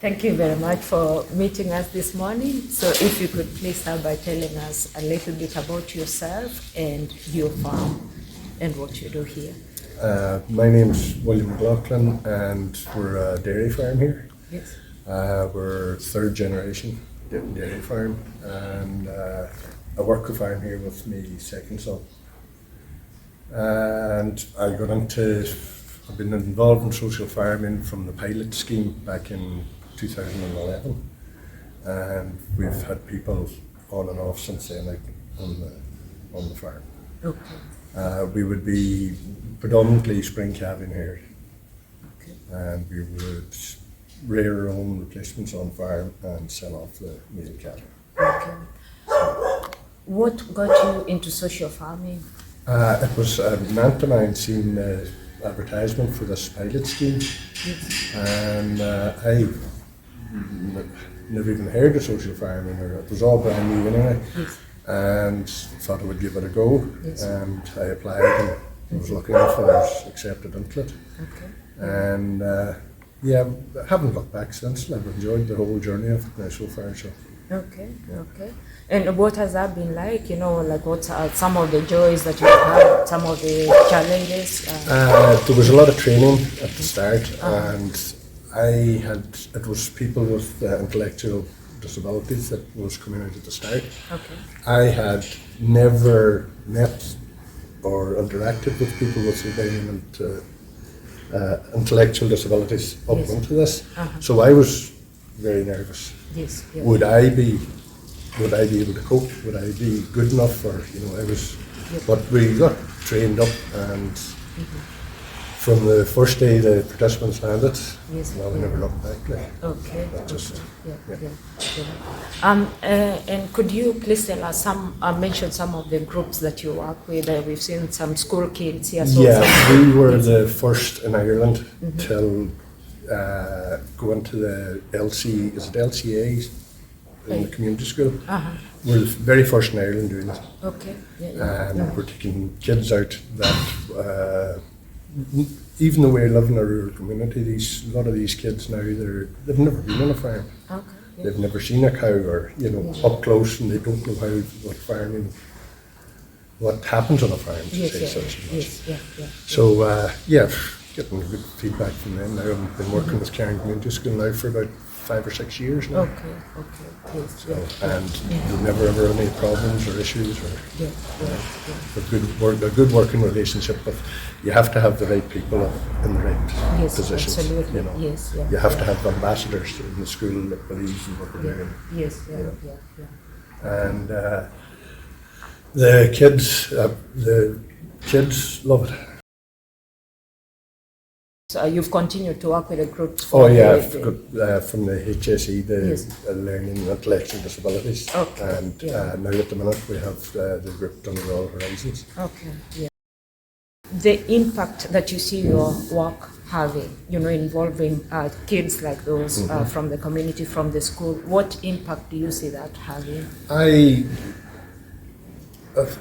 Thank you very much for meeting us this morning. So if you could please start by telling us a little bit about yourself and your farm and what you do here. My name's William McLaughlin and we're a dairy farm here. Yes. We're third generation dairy farm and I work the farm here with my second son. And I've been involved in social farming from the pilot scheme back in 2011, and we've had people on and off since then on the farm. Okay. We would be predominantly spring calving here, Okay. and we would rear our own replacements on farm and sell off the male cattle. Okay. What got you into social farming? It was an aunt of mine seen the advertisement for this pilot scheme, Yes. and I never even heard of social farming, or it was all brand new anyway, Yes. and thought I would give it a go. Yes. And I applied and I was lucky enough I was accepted into it. Okay. And yeah, I haven't looked back since. I've enjoyed the whole journey of it now so far. So. Okay. Okay. And what has that been like? Like what are some of the joys that you've had, some of the challenges? There was a lot of training at the start, and it was people with intellectual disabilities that was coming out at the start. Okay. I had never met or interacted with people with intellectual disabilities up Yes. into this, Uh-huh. so I was very nervous. Yes. Yeah. Would I be able to cope? Would I be good enough? Or I was. Yep. But we got trained up, and from the first day the participants landed, Yes. well, we never looked back. Okay. That just. Yeah. And could you please tell us mention some of the groups that you work with? We've seen some school kids here. So Yeah, we were the first in Ireland till go into the LCA in the community school. Uh-huh. We're the very first in Ireland doing it. Okay. Yeah. And we're taking kids out that even though we're living in a rural community, a lot of these kids now they've never been on a farm. Okay. Yeah. They've never seen a cow or up close, and they don't know what happens on a farm. To Yes. say Yeah. such and such. Yes. Yeah. So getting good feedback from them now. I've been working with Cairn Community School now for about 5 or 6 years now. Okay. Yes. So, and there's never ever any problems or issues or Yeah. a good working relationship. But you have to have the right people in the right Yes. positions. Absolutely. Yes. Yeah. You have to have ambassadors in the school that believes in what we're doing. Yes. Yeah. And the kids love it. So you've continued to work with the groups. Oh yeah, I've got, from the HSE, the Yes. Learning and Intellectual Disabilities, Okay, and yeah. now at the minute we have the group Donegal Horizons. Okay. Yeah. The impact that you see your work having, involving kids like those from the community, from the school, what impact do you see that having?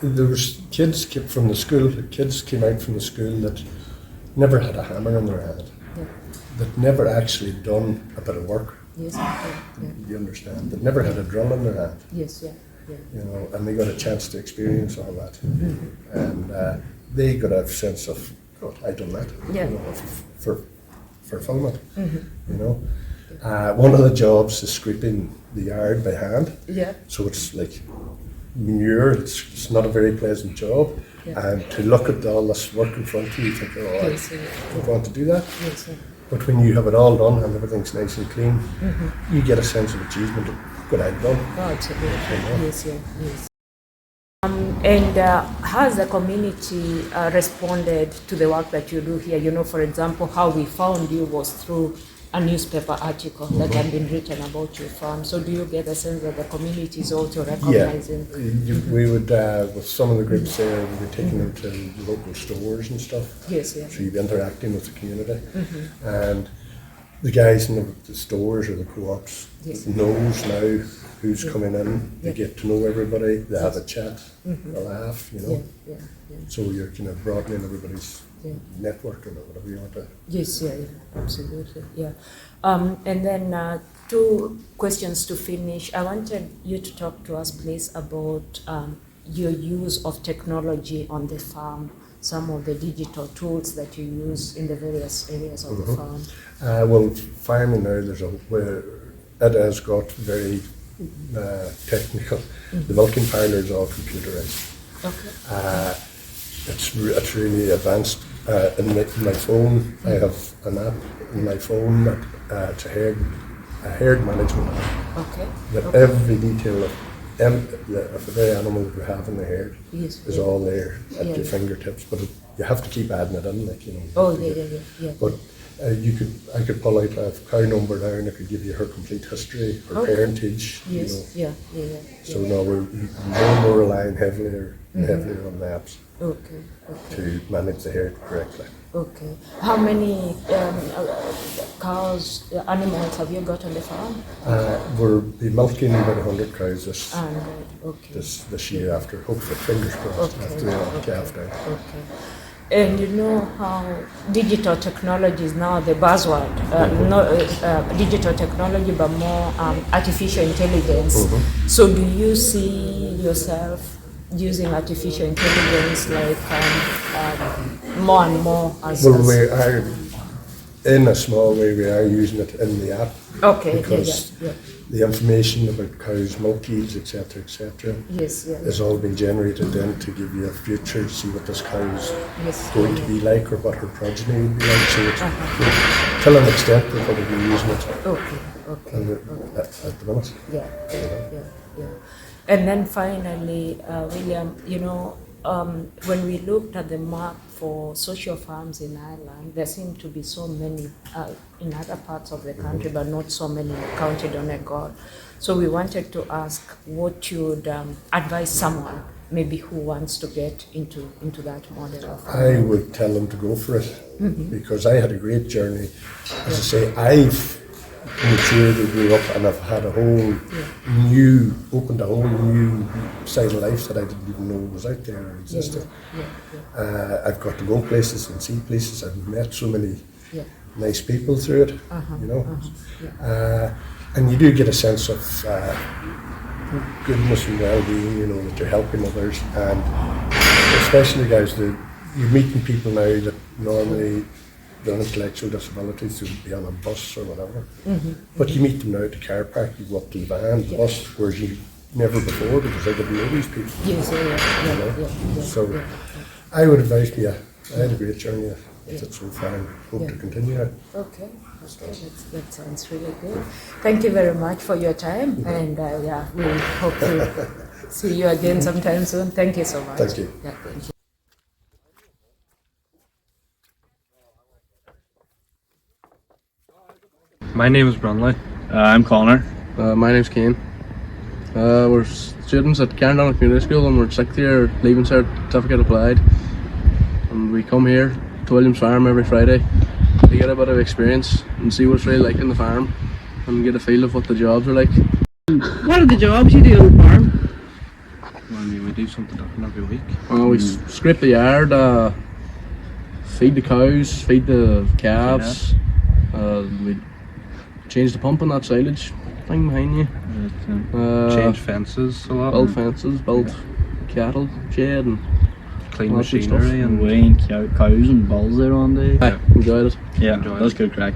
There was kids from the school. Kids came out from the school that never had a hammer in their hand, Yeah. that never actually done a bit of work. Yes. Yeah. You understand? That never had a drill in their hand. Yes. Yeah. And they got a chance to experience all that, and they got a sense of, oh, I done that. Yeah. For fulfillment. One of the jobs is scraping the yard by hand. Yeah. So it's like manure. It's not a very pleasant job. Yeah. And to look at all this work in front of you, you think, oh, Yes, I want to do that. Yes. Yeah. But when you have it all done and everything's nice and clean, you get a sense of achievement of what I've done. Oh, absolutely. Yes. And how has the community responded to the work that you do here? For example, how we found you was through a newspaper article that had been written about your farm. So do you get a sense that the community is also recognizing? Yeah, we would, with some of the groups there, we were taking them to local stores and stuff. Yes, yeah. So you'd be interacting with the community. And the guys in the stores or the co-ops Yes. knows now who's coming in. They Yeah. get to know everybody. They have a chat, a laugh, Yeah. So you're kind of broadening everybody's yeah. network or whatever you want to. Yes, yeah, yeah, absolutely, yeah. And then 2 questions to finish. I wanted you to talk to us, please, about your use of technology on the farm, some of the digital tools that you use in the various areas of the farm. Well, farming now, it has got very technical. The milking parlour is all computerised. Okay. It's really advanced. In my phone, I have an app in my phone that it's a herd management app. Okay. That okay. every detail of the very animal that we have in the herd is all there at your fingertips. But you have to keep adding it in, like, you know. Oh, yeah. But I could pull out a cow number now, and I could give you her complete history, her parentage. Yes. You know. Yeah. So now we're more relying heavily on the apps. Okay. To manage the herd correctly. Okay. How many cows, animals have you got on the farm? We'll be milking about 100 cows this year after, hopefully, fingers crossed, after the calf down. Okay. And you know how digital technology is now the buzzword, not digital technology, but more artificial intelligence. So do you see yourself using artificial intelligence like more and more as we are, in a small way, we are using it in the app. Okay, because the information about cows' milk yields, etc., has all been generated then to give you a future, see what this cow is going to be like or what her progeny will be like. So it's, till an extent, we're probably using it at the minute. Yeah. And then finally, William, you know, when we looked at the map for social farms in Ireland, there seem to be so many in other parts of the country, but not so many counted Donegal. So we wanted to ask what you would advise someone maybe who wants to get into that model of farming. I would tell them to go for it, because I had a great journey. As I say, I've matured and grew up, and I've had opened a whole new side of life that I didn't even know was out there or existed. I've got to go places and see places. I've met so many nice people through it, you know. And you do get a sense of goodness and well-being, you know, that you're helping others, and especially guys, you're meeting people now that normally the intellectual disabilities would be on a bus or whatever. But you meet them now at the car park, you go up to the van, the bus, whereas you never before, because I didn't know these people. So I would advise you, I had a great journey with it so far and hope to continue it. Okay, that sounds really good. Thank you very much for your time, and we hope to see you again sometime soon. Thank you so much. Thank you. Yeah, thank you. My name is Brunley. I'm Connor. My name's Kane. We're students at Cairndonagh Community School, and we're 6th year, leaving certificate applied. And we come here to Williams Farm every Friday to get a bit of experience and see what's really like in the farm and get a feel of what the jobs are like. What are the jobs you do on the farm? Well, we do something different every week. We scrape the yard, feed the cows, feed the calves. We change the pump on that silage thing behind you. Change fences a lot. Build fences, build cattle shed, and clean machinery, and weighing cows and bulls there on day. Enjoyed it. Yeah, that's good crack.